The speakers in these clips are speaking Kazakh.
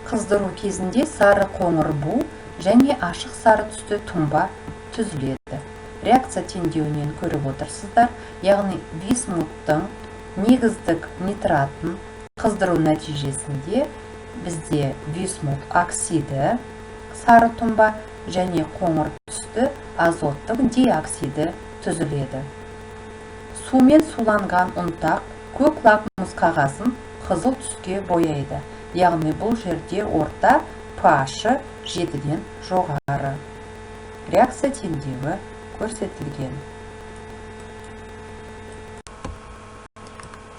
Қыздыру кезінде сары қоңыр бу және ашық сары түсті тұнба түзіледі. Реакция теңдеуінен көріп отырсыздар, яғни висмуттың негіздік нитратын қыздыру нәтижесінде бізде висмут оксиді, сары тұнба және қоңыр түсті азоттық диоксиді түзіледі. Сумен суланған ұнтақ көк лакмус қағазын қызыл түске бояйды. Яғни бұл жерде орта pH 7-ден жоғары. Реакция теңдеуі көрсетілген.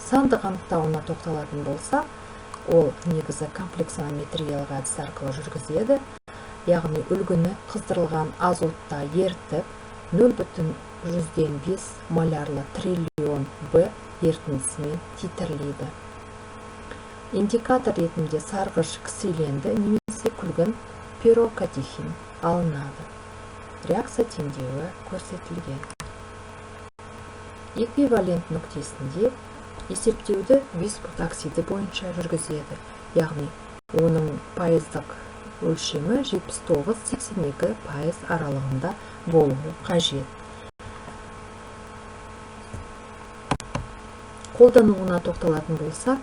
Сандық анықтауына тоқталатын болсақ, ол негізі комплексометриялық әдіс арқылы жүргізеді. Яғни үлгіні қыздырылған азотта ертіп, 0,5 молярлы триллион В ертіндісімен титрлейді. Индикатор ретінде сарғыш ксиленді немесе күлгін пирокатехин алынады. Реакция теңдеуі көрсетілген. Эквивалент нүктесінде есептеуді висмут оксиді бойынша жүргізеді. Яғни оның пайыздық өлшемі 79-82% аралығында болуы қажет. Қолдануына тоқталатын болсақ,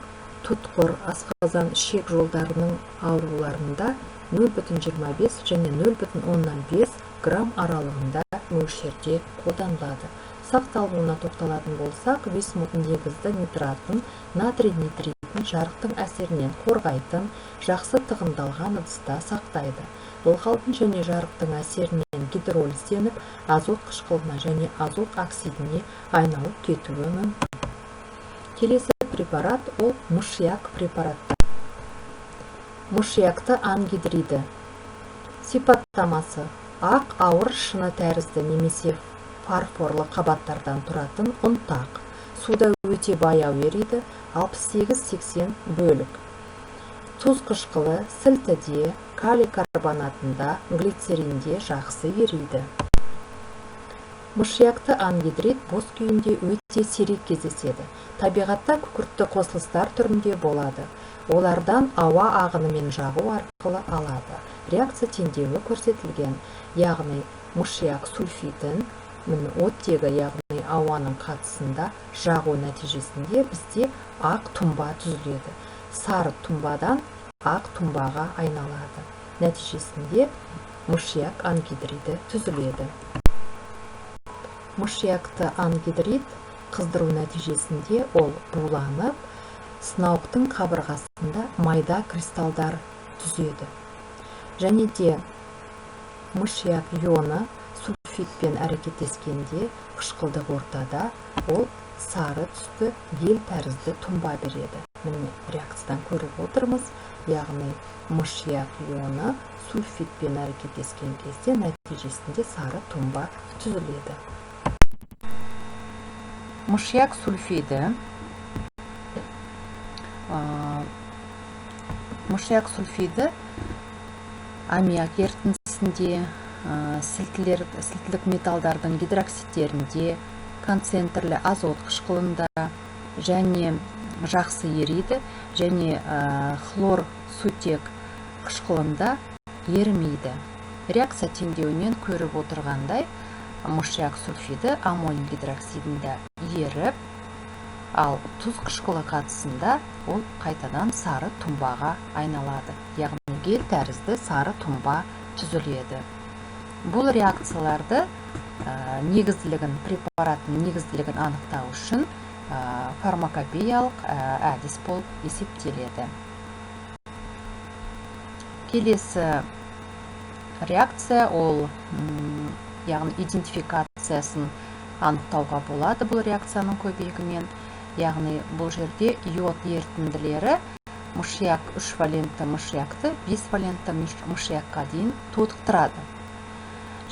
тұтқыр, асқазан, ішек жолдарының ауруларында 0,25 және 0,5 грамм аралығында мөлшерде қолданылады. Сақталуына тоқталатын болсақ, висмут негізді нитратын, натрий нитритін жарықтың әсерінен қорғайтын, жақсы тығындалған ыдыста сақтайды. Ылғалдың және жарықтың әсерінен гидролизденіп, азот қышқылына және азот оксидіне айналып кетуі мүмкін. Келесі препарат ол мышьяк препараты. Мышьякты ангидриді. Сипаттамасы: ақ ауыр шыны тәрізді немесе фарфорлы қабаттардан тұратын ұнтақ. Суда өте баяу ериді, 68-80 бөлік. Тұз қышқылы сілтіде, калий карбонатында, глицеринде жақсы ериді. Мышьякты ангидрид бос күйінде өте сирек кездеседі. Табиғатта күкіртті қосылыстар түрінде болады. Олардан ауа ағынымен жағу арқылы алады. Реакция теңдеуі көрсетілген. Яғни мышьяк сульфидін оттегі, яғни ауаның қатысында жағу нәтижесінде бізде ақ тұнба түзіледі. Сары тұнбадан ақ тұнбаға айналады. Нәтижесінде мышьяк ангидриді түзіледі. Мышьякты ангидрид қыздыру нәтижесінде ол буланып, сынауықтың қабырғасында майда кристалдар түзеді. Және де мышьяк ионы сульфидпен әрекеттескенде қышқылдық ортада ол сары түсті гель тәрізді тұнба береді. Міне реакциядан көріп отырмыз, яғни мышьяк ионы сульфидпен әрекеттескен кезде нәтижесінде сары тұнба түзіледі. Мышьяк сульфиді аммиак ерітіндісінде, сілтілік металдардың гидроксидтерінде, концентрлі азот қышқылында және жақсы ериді, және хлор сутек қышқылында ерімейді. Реакция теңдеуінен көріп отырғандай, мышьяк сульфиді аммоний гидроксидінде еріп, ал тұз қышқылы қатысында ол қайтадан сары тұнбаға айналады. Яғни гель тәрізді сары тұнба түзіледі. Бұл реакцияларды препараттың негізділігін анықтау үшін фармакопеялық әдіс болып есептеледі. Келесі реакция ол яғни идентификациясын анықтауға болады бұл реакцияның көбегімен. Яғни бұл жерде иод ерітінділері мышьяк 3 валентті мышьякты 5 валентті мышьякқа дейін тотықтырады.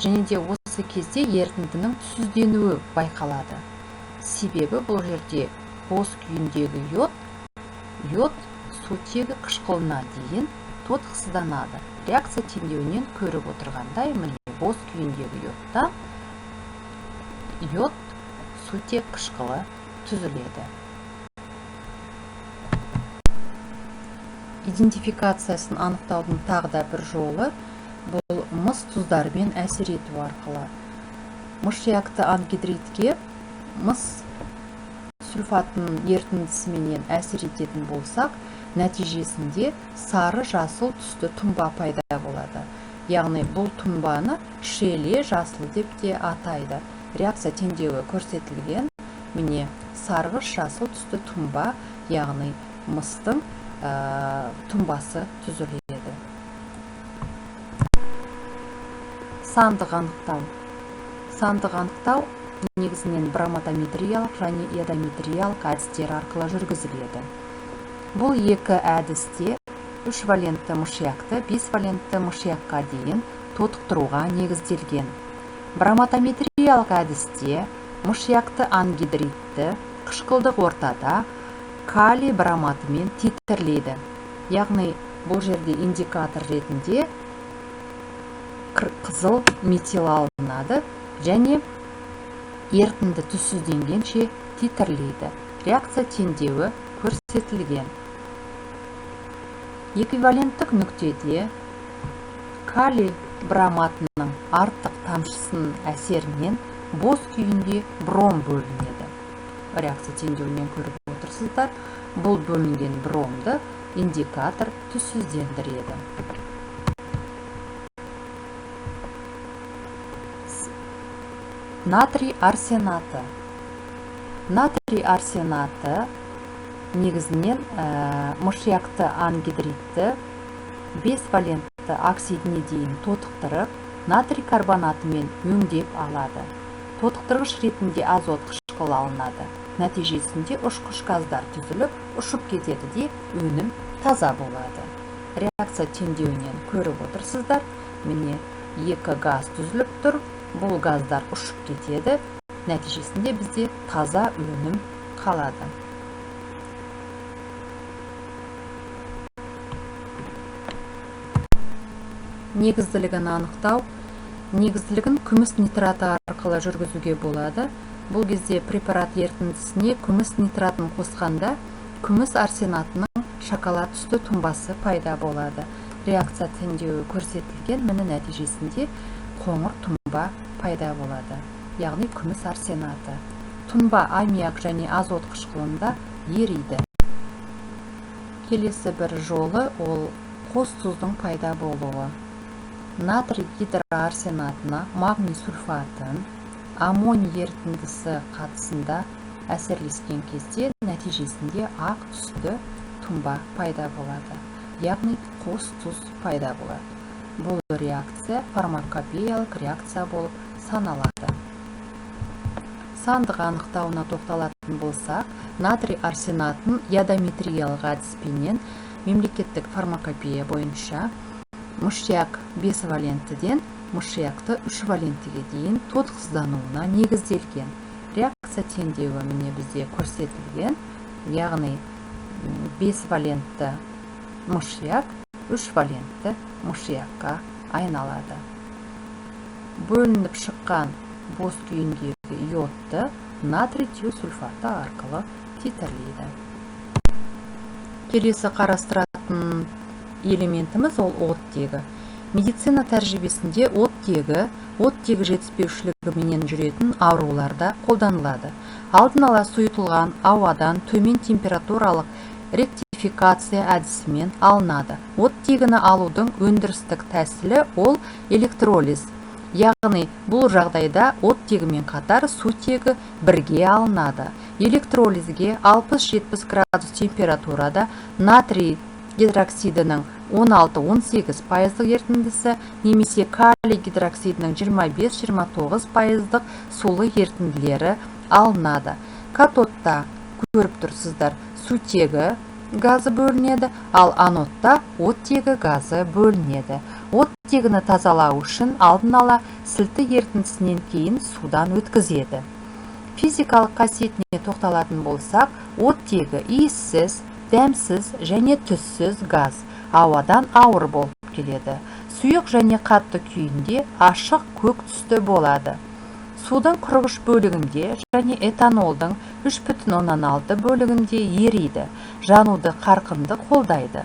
Және де осы кезде ерітіндінің түсізденуі байқалады. Себебі бұл жерде бос күйіндегі иод сутегі қышқылына дейін тотықсызданады. Реакция теңдеуінен көріп отырғандай, міне бос күйіндегі иод сутек қышқылы түзіледі. идентификациясын анықтаудың тағы да бір жолы бұл мыс тұздармен әсер ету арқылы. Мышьякты ангидридке мыс сульфатының ерітіндісіменен әсер ететін болсақ, нәтижесінде сары жасыл түсті тұнба пайда болады. Яғни бұл тұнбаны шеле жасыл деп те атайды. Реакция теңдеуі көрсетілген. Міне сарғыш жасыл түсті тұнба, яғни мыстың тұнбасы түзіледі. Сандық анықтау. Сандық анықтау негізінен броматометриялық және ядометриялық әдістер арқылы жүргізіледі. Бұл екі әдісте 3 валентті мышьякты 5 валентті мышьякқа дейін тотықтыруға негізделген. Броматометриялық әдісте мышьякты ангидридті қышқылдық ортада калий броматымен титрлейді. Яғни бұл жерде индикатор ретінде қызыл метил алынады және ерітінді түссізденгенше титрлейді. Реакция теңдеуі көрсетілген. Эквиваленттік нүктеде калий броматының артық тамшысының әсерінен бос күйінде бром бөлінеді. Реакция теңдеуінен көріп отырсыздар, бұл бөлінген бромды индикатор түссіздендіреді. Натрий арсенаты. Натрий арсенаты негізінен мышьякты ангидридті 5 валентті оксидіне дейін тотықтырып, натрий карбонатымен өңдеп алады. Тотықтырғыш ретінде азот қышқылы алынады. Нәтижесінде ұшқыш газдар түзіліп, ұшып кетеді де өнім таза болады. Реакция теңдеуінен көріп отырсыздар, міне екі газ түзіліп тұр, бұл газдар ұшып кетеді. Нәтижесінде бізде таза өнім қалады. Негізділігін анықтау. Негізділігін күміс нитраты арқылы жүргізуге болады. Бұл кезде препарат ерітіндісіне күміс нитратын қосқанда, күміс арсенатының шоколад түсті тұнбасы пайда болады. Реакция теңдеуі көрсетілген, міне нәтижесінде қоңыр тұнба пайда болады. Яғни күміс арсенаты. Тұнба аммиак және азот қышқылында ериді. Келесі бір жолы ол қос тұздың пайда болуы. Натрий гидроарсенатына магний сульфатын аммоний ерітіндісі қатысында әсерлескен кезде нәтижесінде ақ түсті тұнба пайда болады. Яғни қос тұз пайда болады. Бұл реакция фармакопеялық реакция болып саналады. Сандық анықтауына тоқталатын болсақ, натрий арсенатын ядометриялық әдіспенен мемлекеттік фармакопея бойынша мышьяк 5 валентіден мышьякты 3 валентіге дейін тотықсыздануына негізделген. Реакция теңдеуі міне бізде көрсетілген, яғни 5 валентті мышьяк 3 валентті мышьякқа айналады. Бөлініп шыққан бос күйіндегі йодты натрий тиосульфаты арқылы титрлейді. Келесі қарастыратын элементіміз ол оттегі. Медицина тәжірибесінде оттегі жетіспеушілігіменен жүретін ауруларда қолданылады. Алдын ала сұйытылған ауадан төмен температуралық ректификация әдісімен алынады. Оттегіні алудың өндірістік тәсілі ол электролиз. Яғни бұл жағдайда оттегімен қатар сутегі бірге алынады. Электролизге 60-70 градус температурада натрий гидроксидінің 16-18% ерітіндісі немесе калий гидроксидінің 25-29% сулы ерітінділері алынады. Катодта көріп тұрсыздар, сутегі газы бөлінеді, ал анодта оттегі газы бөлінеді. Оттегіні тазалау үшін алдын ала сілті ерітіндісінен кейін судан өткізеді. Физикалық қасиетіне тоқталатын болсақ, оттегі иіссіз, дәмсіз және түссіз газ, ауадан ауыр болып келеді. Сұйық және қатты күйінде ашық көк түсті болады. Судың қырғыш бөлігінде және этанолдың 3,6 бөлігінде ериді, жануды қарқынды қолдайды.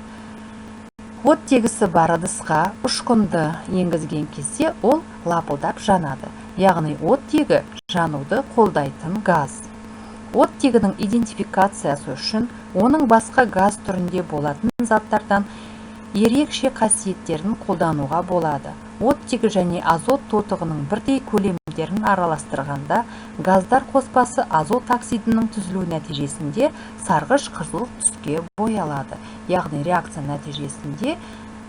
Оттегісі бар ыдысқа ұшқынды енгізген кезде ол лапылдап жанады. Яғни оттегі жануды қолдайтын газ. Оттегінің идентификациясы үшін оның басқа газ түрінде болатын заттардан ерекше қасиеттерін қолдануға болады. Оттегі және азот тотығының бірдей көлемдерін араластырғанда газдар қоспасы азот оксидінің түзілу нәтижесінде сарғыш қызыл түске боялады. Яғни реакция нәтижесінде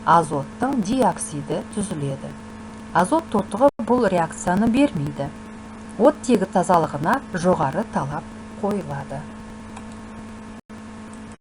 азоттың диоксиді түзіледі. Азот тотығы бұл реакцияны бермейді. Оттегі тазалығына жоғары талап қойылады.